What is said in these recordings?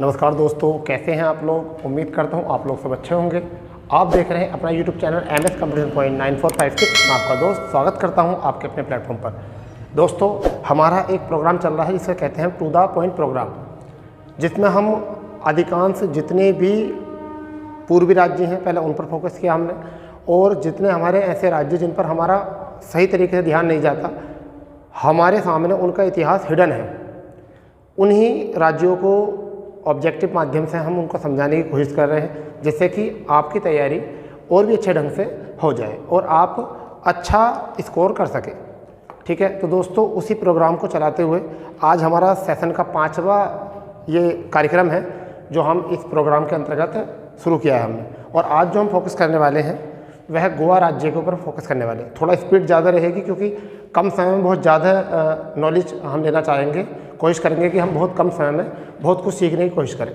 नमस्कार दोस्तों, कैसे हैं आप लोग। उम्मीद करता हूं आप लोग सब अच्छे होंगे। आप देख रहे हैं अपना YouTube channel MS competition point 9456। मैं आपका दोस्त स्वागत करता हूं आपके अपने प्लेटफॉर्म पर। दोस्तों, हमारा एक प्रोग्राम चल रहा है जिसे कहते हैं टू द पॉइंट प्रोग्राम, जिसमें हम अधिकांश जितने भी पूर्वी राज्य हैं पहले उन पर फोकस किया हमने, और जितने हमारे ऐसे राज्य जिन पर हमारा सही तरीके से ध्यान नहीं जाता, हमारे सामने उनका इतिहास हिडन है, उन्हीं राज्यों को ऑब्जेक्टिव माध्यम से हम उनको समझाने की कोशिश कर रहे हैं, जिससे कि आपकी तैयारी और भी अच्छे ढंग से हो जाए और आप अच्छा स्कोर कर सकें। ठीक है, तो दोस्तों उसी प्रोग्राम को चलाते हुए आज हमारा सेशन का 5वां ये कार्यक्रम है जो हम इस प्रोग्राम के अंतर्गत शुरू किया है हमने। और आज जो हम फोकस करने वाले हैं वह गोवा राज्य के ऊपर फोकस करने वाले हैं। थोड़ा स्पीड ज़्यादा रहेगी क्योंकि कम समय में बहुत ज़्यादा नॉलेज हम लेना चाहेंगे, कोशिश करेंगे कि हम बहुत कम समय में बहुत कुछ सीखने की कोशिश करें।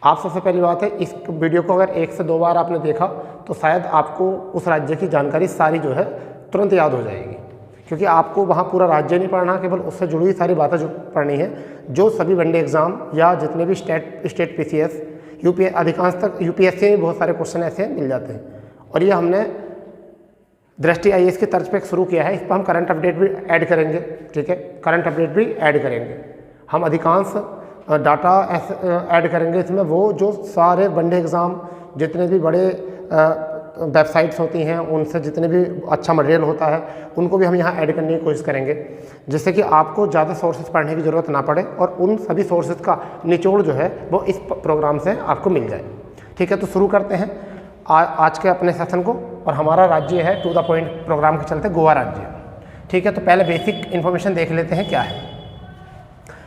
आप सबसे पहली बात है, इस वीडियो को अगर 1 से 2 बार आपने देखा तो शायद आपको उस राज्य की जानकारी सारी जो है तुरंत याद हो जाएगी, क्योंकि आपको वहाँ पूरा राज्य नहीं पढ़ना, केवल उससे जुड़ी हुई सारी बातें जो पढ़नी है, जो सभी वनडे एग्ज़ाम या जितने भी स्टेट PCS UPS, अधिकांश तक UPSC में बहुत सारे क्वेश्चन ऐसे मिल जाते हैं। और ये हमने दृष्टि IAS की तर्ज पे शुरू किया है। इस पर हम करंट अपडेट भी ऐड करेंगे। ठीक है, करंट अपडेट भी ऐड करेंगे हम, अधिकांश डाटा ऐड करेंगे इसमें, वो जो सारे वनडे एग्ज़ाम जितने भी बड़े वेबसाइट्स होती हैं उनसे जितने भी अच्छा मटेरियल होता है उनको भी हम यहाँ ऐड करने की कोशिश करेंगे, जिससे कि आपको ज़्यादा सोर्सेज पढ़ने की ज़रूरत ना पड़े और उन सभी सोर्सेज का निचोड़ जो है वो इस प्रोग्राम से आपको मिल जाए। ठीक है, तो शुरू करते हैं आज के अपने सेशन को। और हमारा राज्य है टू द पॉइंट प्रोग्राम के चलते गोवा राज्य। ठीक है, तो पहले बेसिक इन्फॉर्मेशन देख लेते हैं क्या है।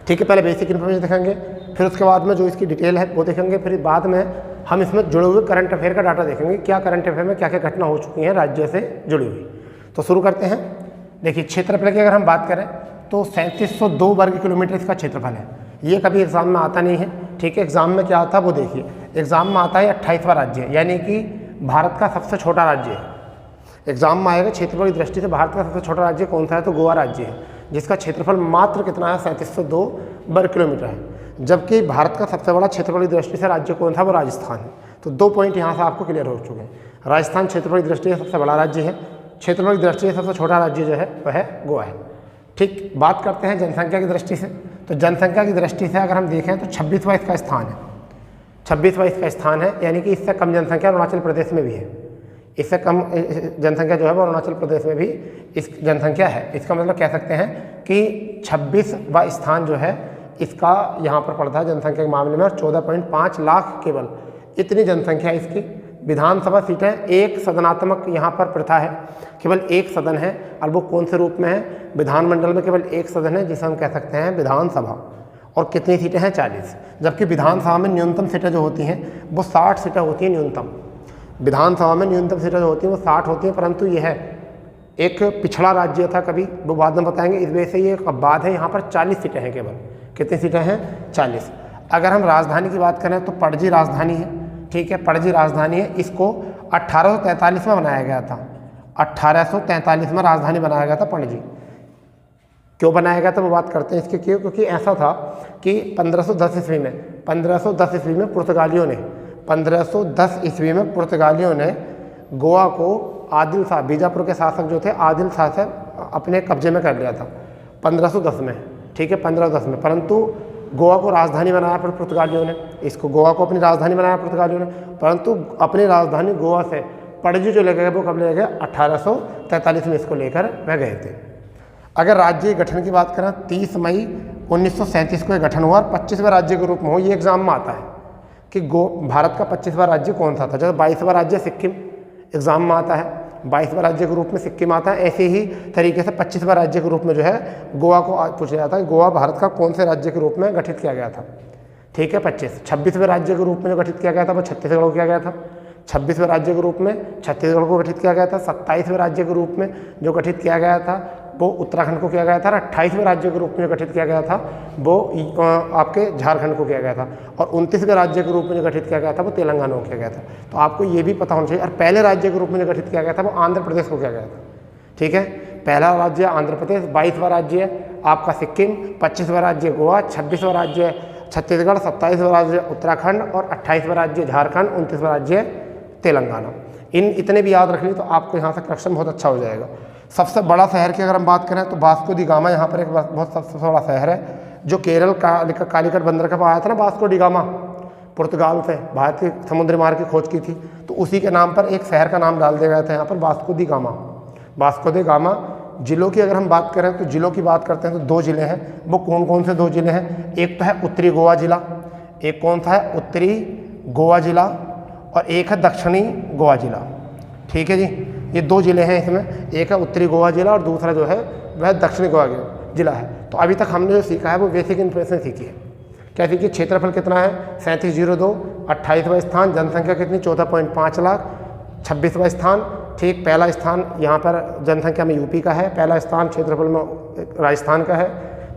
ठीक है, पहले बेसिक इन्फॉर्मेशन देखेंगे, फिर उसके बाद में जो इसकी डिटेल है वो देखेंगे, फिर बाद में हम इसमें जुड़े हुए करंट अफेयर का डाटा देखेंगे, क्या करंट अफेयर में क्या क्या घटना हो चुकी हैं राज्य से जुड़ी हुई। तो शुरू करते हैं। देखिए, क्षेत्रफल की अगर हम बात करें तो 3702 वर्ग किलोमीटर इसका क्षेत्रफल है। ये कभी एग्जाम में आता नहीं है। ठीक है, एग्जाम में क्या आता है वो देखिए, एग्जाम में आता है 28वां राज्य, यानी कि भारत का सबसे छोटा राज्य है। एग्जाम में आएगा क्षेत्रफल की दृष्टि से भारत का सबसे छोटा राज्य कौन सा है, तो गोवा राज्य है, जिसका क्षेत्रफल मात्र कितना है, 3702 वर्ग किलोमीटर है। जबकि भारत का सबसे बड़ा क्षेत्रफल की दृष्टि से राज्य कौन था, वो राजस्थान है। तो 2 पॉइंट यहाँ से आपको क्लियर हो चुके हैं। राजस्थान क्षेत्रफल की दृष्टि से सबसे बड़ा राज्य है, क्षेत्रफल की दृष्टि से सबसे छोटा राज्य जो है वह गोवा है। ठीक, बात करते हैं जनसंख्या की दृष्टि से। तो जनसंख्या की दृष्टि से अगर हम देखें तो 26वां इसका स्थान है, 26वां इसका स्थान है, यानी कि इससे कम जनसंख्या अरुणाचल प्रदेश में भी है। इससे कम जनसंख्या जो है वो अरुणाचल प्रदेश में भी इस जनसंख्या है। इसका मतलब कह सकते हैं कि 26वां स्थान जो है इसका यहाँ पर पड़ता है जनसंख्या के मामले में, और 14.5 लाख केवल इतनी जनसंख्या इसकी। विधानसभा सीटें एक सदनात्मक यहाँ पर प्रथा है, केवल एक सदन है, और वो कौन से रूप में है, विधानमंडल में केवल एक सदन है जिसे हम कह सकते हैं विधानसभा। और कितनी सीटें हैं, 40। जबकि विधानसभा में न्यूनतम सीटें जो होती हैं वो 60 सीटें होती हैं न्यूनतम। विधानसभा में न्यूनतम सीटें जो होती हैं वो 60 होती हैं, परंतु यह एक पिछड़ा राज्य था कभी, वो बाद में बताएंगे। इस वजह से ये बाद है, यहाँ पर 40 सीटें हैं केवल। कितनी सीटें हैं, 40। अगर हम राजधानी की बात करें तो पणजी राजधानी है। ठीक है, पणजी राजधानी है। इसको 1843 में बनाया गया था, 1843 में राजधानी बनाया गया था पणजी। क्यों बनाया गया था वो बात करते हैं इसके, क्यों, क्योंकि ऐसा था कि 1510 ईस्वी में 1510 ईस्वी में पुर्तगालियों ने 1510 ईस्वी में पुर्तगालियों ने गोवा को आदिल शाह, बीजापुर के शासक जो थे आदिल शाह से अपने कब्जे में कर लिया था 1510 में। ठीक है, 1510 में, परंतु गोवा को राजधानी बनाया पुर्तगालियों ने, इसको गोवा को अपनी राजधानी बनाया पुर्तगालियों ने, परंतु अपनी राजधानी गोवा से पणजी जो ले गए वो कब ले गए, 1843 में इसको लेकर वह गए थे। अगर राज्य गठन की बात करें 30 मई 1937 को गठन हुआ और 25वें राज्य के रूप में हो। ये एग्जाम में आता है कि भारत का 25वां राज्य कौन सा था। जैसे 22वां राज्य सिक्किम एग्जाम में आता है, 22वां राज्य के रूप में सिक्किम आता है। ऐसे ही तरीके से 25वां राज्य के रूप में जो है गोवा को पूछा जाता है, गोवा भारत का कौन से राज्य के रूप में गठित किया गया था। ठीक है, 26वें राज्य के रूप में जो गठित किया गया था वो छत्तीसगढ़ को किया गया था। 26वें राज्य के रूप में छत्तीसगढ़ को गठित किया गया था। 27वें राज्य के रूप में जो गठित किया गया था वो उत्तराखंड को किया गया था। और 28वें राज्य के रूप में जो गठित किया गया था वो आपके झारखंड को किया गया था। और 29वें राज्य के रूप में जो गठित किया गया था वो तेलंगाना को किया गया था। तो आपको ये भी पता होना चाहिए। और पहले राज्य के रूप में जो गठित किया गया था वो आंध्र प्रदेश को किया गया था। ठीक है, पहला राज्य आंध्र प्रदेश, 22वां राज्य आपका सिक्किम, 25वां राज्य गोवा, 26वां राज्य छत्तीसगढ़, 27वां राज्य उत्तराखंड और 28वां राज्य झारखंड, 29वां राज्य तेलंगाना। इन इतने भी याद रख ली तो आपको यहाँ से करेक्शन बहुत अच्छा हो जाएगा। सबसे बड़ा शहर की अगर हम बात करें तो वास्को डी गामा यहाँ पर एक बहुत सबसे बड़ा शहर है, जो केरल कालीकट बंदर का आया था ना वास्को डी गामा, पुर्तगाल से भारत के समुद्री मार्ग की खोज की थी, तो उसी के नाम पर एक शहर का नाम डाल दिया गया था यहाँ पर Vasco D gamma. Vasco D gamma. जिलों की अगर हम बात करें तो जिलों की बात करते हैं तो 2 जिले हैं। वो कौन कौन से 2 जिले हैं? एक तो है उत्तरी गोवा जिला, एक कौन सा है? उत्तरी गोवा जिला, और एक है दक्षिणी गोवा जिला। ठीक है जी, ये 2 जिले हैं इसमें, एक है उत्तरी गोवा जिला और दूसरा जो है वह दक्षिणी गोवा जिला है। तो अभी तक हमने जो सीखा है वो बेसिक इन्फॉर्मेशन सीखी है। क्या सीखिए? क्षेत्रफल कितना है? 3702, 28वां स्थान, जनसंख्या कितनी? 14.5 लाख, 26वां स्थान। ठीक, पहला स्थान यहाँ पर जनसंख्या में यूपी का है, पहला स्थान क्षेत्रफल में राजस्थान का है।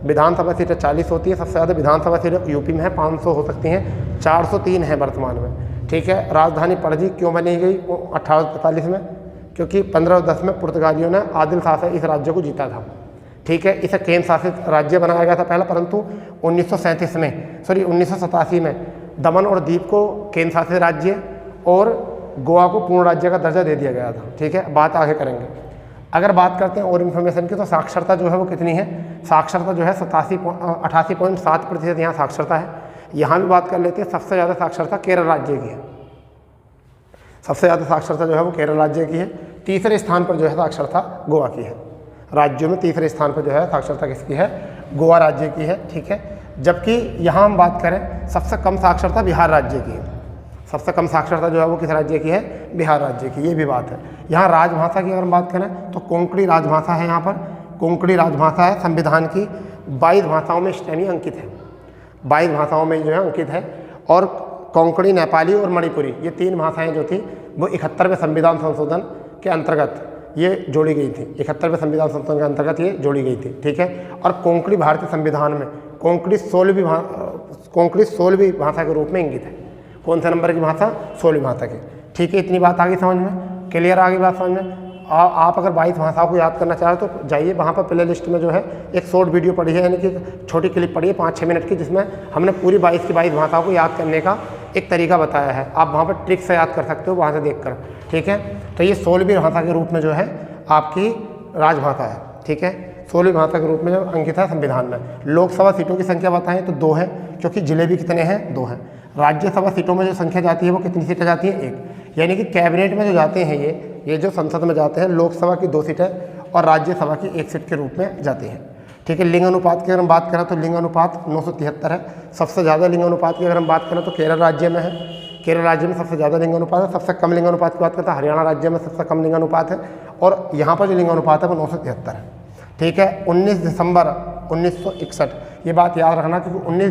विधानसभा सीटें 40 होती है, सबसे ज़्यादा विधानसभा सीटें यूपी में है, 500 हो सकती हैं, 403 है वर्तमान में। ठीक है, राजधानी पणजी क्यों बनी गई 1845 में? क्योंकि 1510 में पुर्तगालियों ने आदिल शाह से इस राज्य को जीता था। ठीक है, इसे केंद्र शासित राज्य बनाया गया था पहला, परंतु 1987 में दमन और दीव को केंद्र शासित राज्य और गोवा को पूर्ण राज्य का दर्जा दे दिया गया था। ठीक है, बात आगे करेंगे। अगर बात करते हैं और इन्फॉर्मेशन की तो साक्षरता जो है वो कितनी है? साक्षरता जो है 88.7% यहाँ साक्षरता है। यहाँ भी बात कर लेते हैं, सबसे ज़्यादा साक्षरता केरल राज्य की है। सबसे ज़्यादा साक्षरता जो है वो केरल राज्य की है। तीसरे स्थान पर जो है साक्षरता गोवा की है। राज्यों में तीसरे स्थान पर जो है साक्षरता किसकी है? गोवा राज्य की है। ठीक है, जबकि यहाँ हम बात करें सबसे कम साक्षरता बिहार राज्य की है। सबसे कम साक्षरता जो है वो किस राज्य की है? बिहार राज्य की। ये भी बात है। यहाँ राजभाषा की अगर हम बात करें तो कोंकणी राजभाषा है। यहाँ पर कोंकणी राजभाषा है। संविधान की 22 भाषाओं में श्रेणी अंकित है, 22 भाषाओं में जो है अंकित है। और कोंकणी, नेपाली और मणिपुरी, ये 3 भाषाएं जो थी वो 71वें संविधान संशोधन के अंतर्गत ये जोड़ी गई थी। 71वें संविधान संशोधन के अंतर्गत ये जोड़ी गई थी। ठीक है, और कोंकणी भारतीय संविधान में कोंकणी 16वीं भाषा के रूप में इंगित है। कौन से नंबर की भाषा? 16वीं भाषा की। ठीक है, इतनी बात आ गई समझ में? क्लियर आ गई बात समझ में? आप अगर 22 भाषाओं को याद करना चाहें तो जाइए वहाँ पर प्ले लिस्ट में जो है एक शॉर्ट वीडियो पड़ी है, यानी कि छोटी क्लिप पड़ी है 5-6 मिनट की, जिसमें हमने पूरी 22 की 22 भाषाओं को याद करने का एक तरीका बताया है। आप वहाँ पर ट्रिक से याद कर सकते हो वहाँ से देख कर। ठीक है, तो ये 16वीं भाषा के रूप में जो है आपकी राजभाषा है। ठीक है, 16वीं भाषा के रूप में जो अंकित है संविधान में। लोकसभा सीटों की संख्या बताएं तो 2 है, क्योंकि जिले भी कितने हैं? 2 हैं। राज्यसभा सीटों में जो संख्या जाती है वो कितनी सीटें जाती हैं? 1। यानी कि कैबिनेट में जो जाते हैं ये जो संसद में जाते हैं, लोकसभा की 2 सीटें और राज्यसभा की 1 सीट के रूप में जाती हैं। ठीक है, लिंग अनुपात की अगर हम बात करें तो लिंग अनुपात 973 है। सबसे ज़्यादा लिंग अनुपात की अगर हम बात करें तो केरल राज्य में है। केरल राज्य में सबसे ज़्यादा लिंग अनुपात है। सबसे कम लिंग अनुपात की बात करते हैं हरियाणा राज्य में सबसे कम लिंग अनुपात है, और यहाँ पर जो लिंग अनुपात है वो 973 है। ठीक है, 19 दिसंबर 1961, ये बात याद रखना, क्योंकि 19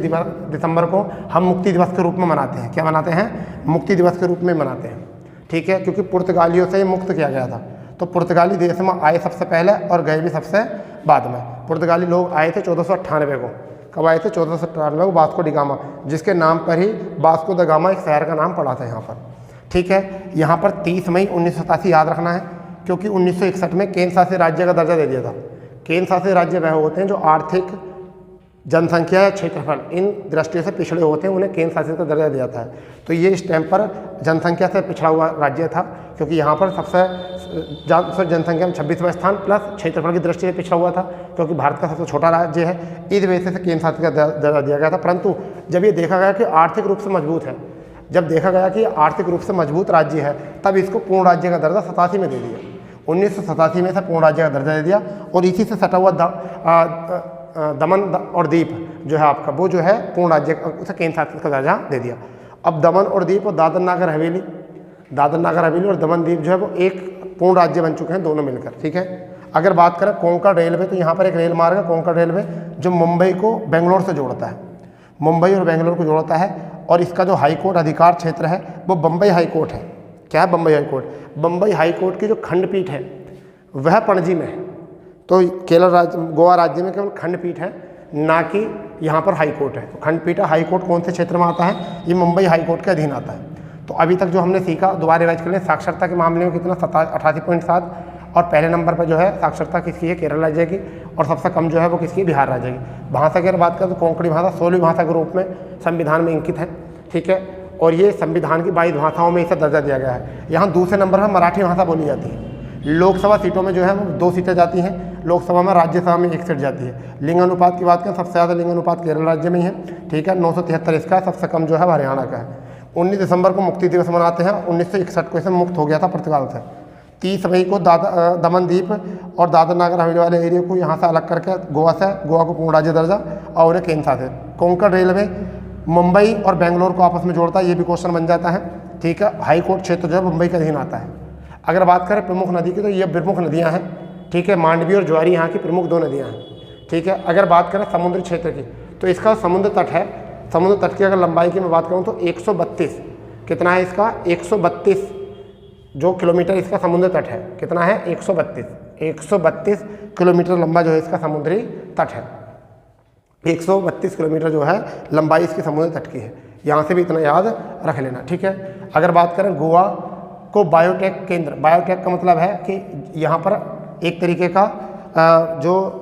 दिसंबर को हम मुक्ति दिवस के रूप में मनाते हैं। क्या मनाते हैं? मुक्ति दिवस के रूप में मनाते हैं। ठीक है, क्योंकि पुर्तगालियों से मुक्त किया गया था। तो पुर्तगाली देश में आए सबसे पहले और गए भी सबसे बाद में। पुर्तगाली लोग आए थे 1498 को। कब आए थे? 1498 को, वास्को डी गामा, जिसके नाम पर ही वास्को द गामा एक शहर का नाम पड़ा था यहाँ पर। ठीक है, यहाँ पर 30 मई 1987 याद रखना है, क्योंकि 1961 में केंद्र शासित राज्य का दर्जा दे दिया था। केंद्र शासित राज्य वह होते हैं जो आर्थिक, जनसंख्या या क्षेत्रफल इन दृष्टियों से पिछड़े होते हैं, उन्हें केंद्र शासित का दर्जा दिया जाता है। तो ये इस टाइम पर जनसंख्या से पिछड़ा हुआ राज्य था, क्योंकि यहाँ पर सबसे जनसंख्या में 26वां स्थान प्लस क्षेत्रफल की दृष्टि से पिछड़ा हुआ था, क्योंकि भारत का सबसे छोटा राज्य है। इस वजह से केंद्र शासित का दर्जा दिया गया था। परंतु जब ये देखा गया कि आर्थिक रूप से मजबूत है, जब देखा गया कि आर्थिक रूप से मजबूत राज्य है, तब इसको पूर्ण राज्य का दर्जा 87 में दे दिया। 1987 में से पूर्ण राज्य का दर्जा दे दिया। और इसी से सटा हुआ दमन और दीप जो है आपका, वो जो है पूर्ण राज्य उसे केंद्र शासित का दर्जा दे दिया। अब दमन और दीप और दादर नागर हवेली और दमन दीप जो है वो एक पूर्ण राज्य बन चुके हैं दोनों मिलकर। ठीक है, अगर बात करें कोंकण रेलवे, तो यहाँ पर एक रेल मार्ग है कोंकण रेलवे, जो मुंबई को बेंगलोर से जोड़ता है। मुंबई और बेंगलोर को जोड़ता है। और इसका जो हाईकोर्ट अधिकार क्षेत्र है वो बम्बई हाईकोर्ट है। क्या है? बम्बई हाईकोर्ट। बम्बई हाईकोर्ट की जो खंडपीठ है वह पणजी में है। तो केरल राज्य, गोवा राज्य में केवल खंडपीठ है, ना कि यहाँ पर हाईकोर्ट है। तो खंडपीठ है। हाईकोर्ट कौन से क्षेत्र में आता है? ये मुंबई हाईकोर्ट के अधीन आता है। तो अभी तक जो हमने सीखा दोबारा रिवाइज कर लें। साक्षरता के मामले में कितना? 88.7। और पहले नंबर पर जो है साक्षरता किसकी है, केरल राज्य की, और सबसे कम जो है वो किसकी है, बिहार राज्य की। भाषा की अगर बात करें तो कोंकणी भाषा 16वीं भाषा के रूप में संविधान में अंकित है, ठीक है, और ये संविधान की 22 भाषाओं में इसे दर्जा दिया गया है। यहाँ दूसरे नंबर पर मराठी भाषा बोली जाती है। लोकसभा सीटों में जो है वो 2 सीटें जाती हैं लोकसभा में, राज्यसभा में 1 सीट जाती है। लिंग अनुपात की बात करें, सबसे ज़्यादा लिंग अनुपात केरल राज्य में ही है, ठीक है, 973 इसका, सबसे कम जो है हरियाणा का है। 19 दिसंबर को मुक्ति दिवस मनाते हैं, 1961 को इसे मुक्त हो गया था पुर्तगाल से। 30 मई को दमन द्वीप और दादर नगर हवेली वाले एरिया को यहाँ से अलग करके गोवा को पूर्ण राज्य दर्जा और उन्हें केंद्र शासित। कोंकण रेलवे मुंबई और बेंगलोर को आपस में जोड़ता है, ये भी क्वेश्चन बन जाता है, ठीक है। हाई कोर्ट क्षेत्र जो है मुंबई के अधीन आता है। अगर बात करें प्रमुख नदी की तो ये प्रमुख नदियाँ हैं, ठीक है, मांडवी और ज्वारी यहाँ की प्रमुख 2 नदियाँ हैं, ठीक है। अगर बात करें समुद्री क्षेत्र की तो इसका समुद्र तट है, समुद्र तट की अगर लंबाई की मैं बात करूँ तो 132, कितना है इसका, 132 जो किलोमीटर इसका समुद्र तट है, कितना है, 132 किलोमीटर लंबा जो है इसका समुद्री तट है। 132 किलोमीटर जो है लंबाई इसकी समुद्र तट की है, यहाँ से भी इतना याद रख लेना, ठीक है। अगर बात करें गोवा को बायोटेक केंद्र, बायोटेक का मतलब है कि यहाँ पर एक तरीके का जो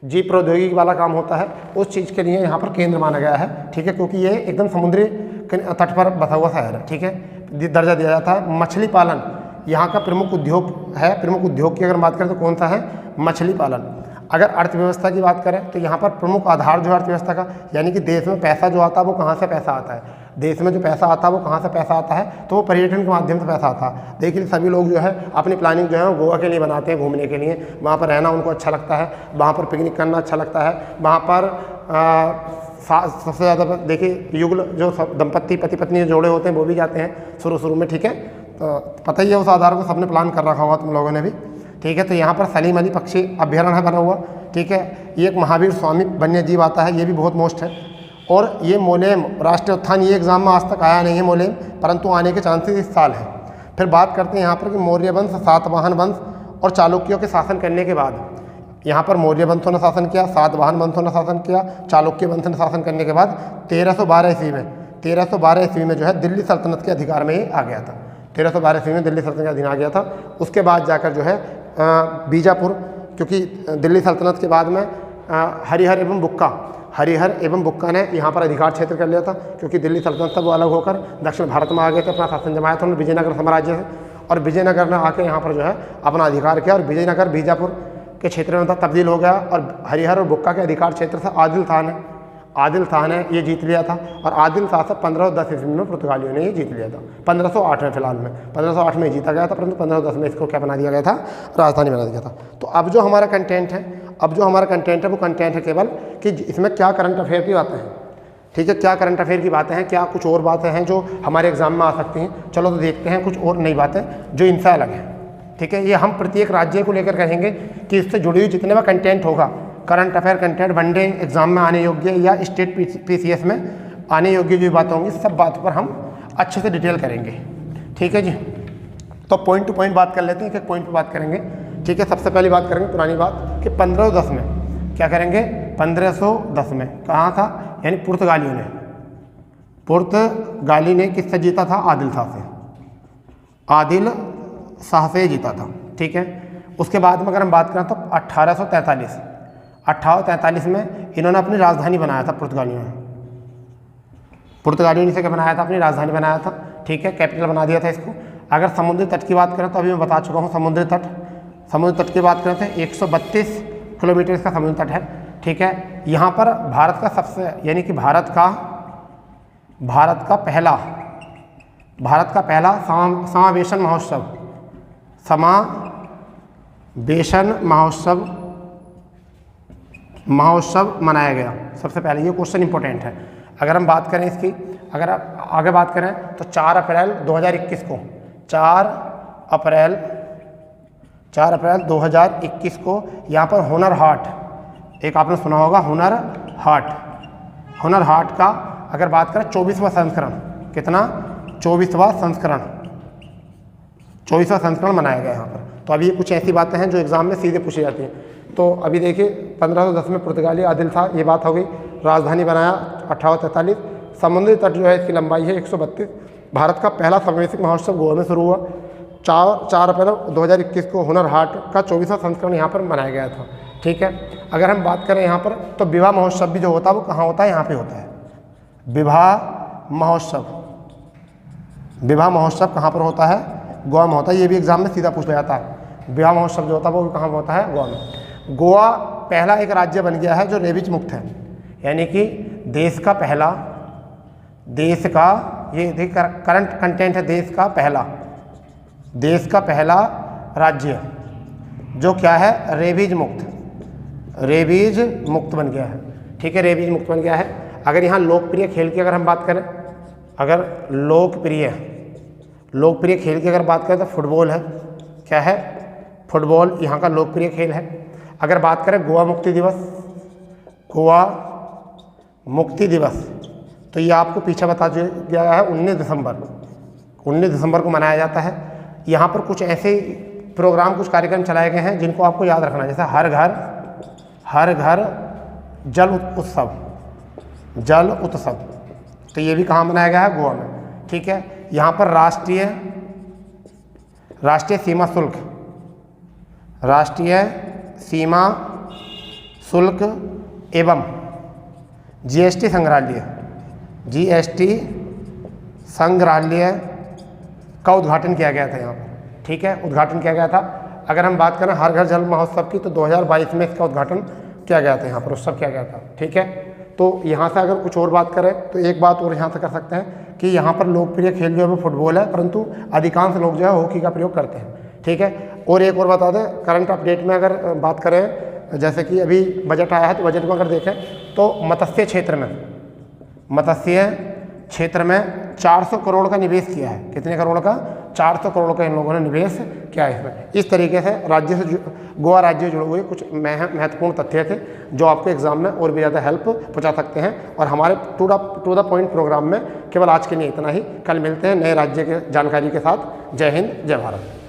जीव प्रौद्योगिकी वाला काम होता है उस चीज़ के लिए यहाँ पर केंद्र माना गया है, ठीक है, क्योंकि ये एकदम समुद्री तट पर बसा हुआ शहर है, ठीक है, दर्जा दिया जाता है। मछली पालन यहाँ का प्रमुख उद्योग है। प्रमुख उद्योग की अगर बात करें तो कौन सा है, मछली पालन। अगर अर्थव्यवस्था की बात करें तो यहाँ पर प्रमुख आधार जो है अर्थव्यवस्था का, यानी कि देश में पैसा जो आता है वो कहाँ से पैसा आता है, देश में जो पैसा आता है वो कहाँ से पैसा आता है, तो वो पर्यटन के माध्यम से पैसा आता है। देखिए सभी लोग जो है अपनी प्लानिंग जो है वो गोवा के लिए बनाते हैं, घूमने के लिए, वहाँ पर रहना उनको अच्छा लगता है, वहाँ पर पिकनिक करना अच्छा लगता है, वहाँ पर सबसे ज़्यादा देखिए युगल जो दंपत्ति पति पत्नी जोड़े होते हैं वो भी जाते हैं शुरू में, ठीक है, तो पता ही है उस आधार को सबने प्लान कर रखा होगा तुम लोगों ने भी, ठीक है। तो यहाँ पर सलीम अली पक्षी अभ्यारण्य है बना हुआ, ठीक है। ये एक महावीर स्वामी वन्य जीव आता है, ये भी बहुत मोस्ट है। और ये मोलेम राष्ट्रीय उद्यान, ये एग्जाम में आज तक आया नहीं है मोलेम, परंतु आने के चांसेस इस साल है। फिर बात करते हैं यहाँ पर कि मौर्य वंश, सातवाहन वंश और चालुक्यों के शासन करने के बाद, यहाँ पर मौर्य वंशों ने शासन किया, सातवाहन वंशों ने शासन किया, चालुक्य वंश ने शासन करने के बाद 1312 ईस्वी में जो है दिल्ली सल्तनत के अधिकार में ही आ गया था। 1312 ईस्वी में दिल्ली सल्तनत के अधीन आ गया था। उसके बाद जाकर जो है बीजापुर, क्योंकि दिल्ली सल्तनत के बाद में हरिहर एवं बुक्का ने यहाँ पर अधिकार क्षेत्र कर लिया था, क्योंकि दिल्ली सल्तनत वो अलग होकर दक्षिण भारत में आ गए थे, अपना शासन जमाया था उन्होंने विजयनगर साम्राज्य से, और विजयनगर ने आके यहाँ पर जो है अपना अधिकार किया, और विजयनगर बीजापुर के क्षेत्र में तब्दील हो गया, और हरिहर और बुक्का के अधिकार क्षेत्र से आदिल खान ने ये जीत लिया था। और आदिल शाह से 1510 ईस्वी में पुर्तगालियों ने ये जीत लिया था। 1508 में फिलहाल में 1508 में जीता गया था, परंतु 1510 में इसको क्या बना दिया गया था, राजधानी बना दिया था। तो अब जो हमारा कंटेंट है वो कंटेंट है केवल कि इसमें क्या करंट अफेयर की बातें हैं, ठीक है, क्या करंट अफेयर की बातें हैं, क्या कुछ और बातें हैं जो हमारे एग्जाम में आ सकती हैं। चलो तो देखते हैं कुछ और नई बातें जो इनसे अलग हैं, ठीक है। ये हम प्रत्येक राज्य को लेकर कहेंगे कि इससे जुड़ी हुई जितने भी कंटेंट होगा, current affair content, one day exam में आने योग्य या स्टेट पीसीएस में आने योग्य जो बातें होंगी, सब बात पर हम अच्छे से डिटेल करेंगे, ठीक है जी। तो पॉइंट टू पॉइंट बात कर लेते हैं, एक बात करेंगे, ठीक है। सबसे पहली बात करेंगे पुरानी बात कि 1510 में क्या करेंगे, 1510 में कहाँ था, यानी पुर्तगाली ने किससे जीता था, आदिल शाह से जीता था, ठीक है। उसके बाद में अगर हम बात करें तो 1843 में इन्होंने अपनी राजधानी बनाया था, पुर्तगालियों ने क्या बनाया था, अपनी राजधानी बनाया था, ठीक है, कैपिटल बना दिया था इसको। अगर समुद्री तट की बात करें तो अभी मैं बता चुका हूँ, समुद्री तट की बात करें तो 132 किलोमीटर इसका समुद्री तट है, ठीक है। यहाँ पर भारत का सबसे, यानी कि भारत का पहला समावेशन महोत्सव मनाया गया सबसे पहले। ये क्वेश्चन इंपॉर्टेंट है। अगर हम बात करें इसकी, अगर आप आगे बात करें तो 4 अप्रैल 2021 को 4 अप्रैल 2021 को यहाँ पर हुनर हाट, एक आपने सुना होगा हुनर हाट का अगर बात करें 24वां संस्करण, कितना 24वां संस्करण मनाया गया यहाँ पर। तो अभी कुछ ऐसी बातें हैं जो एग्जाम में सीधे पूछी जाती हैं। तो अभी देखिए 1510 में पुर्तगाली आदिल था, ये बात हो गई। राजधानी बनाया 1843, समुद्री तट जो है इसकी लंबाई है 132। भारत का पहला सामवेशिक महोत्सव गोवा में शुरू हुआ 4 अप्रैल 2021 को हुनर हाट का 24वां संस्करण यहाँ पर मनाया गया था। ठीक है, अगर हम बात करें यहाँ पर तो विवाह महोत्सव भी जो होता है वो कहाँ होता है, यहाँ पे होता है। विवाह महोत्सव कहाँ पर होता है, गोवा में होता है। ये भी एग्जाम में सीधा पूछ लिया जाता है। विवाह महोत्सव जो होता है वो कहाँ होता है, गोवा में। गोवा पहला एक राज्य बन गया है जो रेबीज मुक्त है, यानी कि देश का ये करंट कंटेंट है, देश का पहला राज्य जो क्या है, रेबीज मुक्त बन गया है। ठीक है, रेबीज मुक्त बन गया है। अगर यहाँ लोकप्रिय खेल की अगर हम बात करें, अगर लोकप्रिय खेल की अगर बात करें तो फुटबॉल है। क्या है, फुटबॉल यहाँ का लोकप्रिय खेल है। अगर बात करें गोवा मुक्ति दिवस तो ये आपको पीछे बता दिया गया है, 19 दिसंबर को मनाया जाता है। यहाँ पर कुछ ऐसे प्रोग्राम, कुछ कार्यक्रम चलाए गए हैं जिनको आपको याद रखना है, जैसे हर घर जल उत्सव, तो ये भी कहाँ मनाया गया है, गोवा में। ठीक है, यहाँ पर राष्ट्रीय सीमा शुल्क एवं जीएसटी संग्रहालय का उद्घाटन किया गया था यहाँ पर। ठीक है, उद्घाटन किया गया था। अगर हम बात करें हर घर जल महोत्सव की तो 2022 में इसका उद्घाटन किया गया था, यहाँ पर उत्सव किया गया था। ठीक है, तो यहाँ से अगर कुछ और बात करें तो एक बात और यहाँ से कर सकते हैं कि यहाँ पर लोकप्रिय खेल जो है वो फुटबॉल है, परंतु अधिकांश लोग जो है हॉकी का प्रयोग करते हैं। ठीक है, और एक और बता दें, करंट अपडेट में अगर बात करें, जैसे कि अभी बजट आया है तो बजट में अगर देखें तो मत्स्य क्षेत्र में 400 करोड़ का निवेश किया है। कितने करोड़ का, 400 करोड़ का इन लोगों ने निवेश किया है इसमें। इस तरीके से गोवा राज्य जुड़े हुए कुछ महत्वपूर्ण तथ्य थे जो आपको एग्जाम में और भी ज़्यादा हेल्प पहुंचा सकते हैं। और हमारे टू द पॉइंट प्रोग्राम में केवल आज के लिए इतना ही। कल मिलते हैं नए राज्य के जानकारी के साथ। जय हिंद, जय भारत।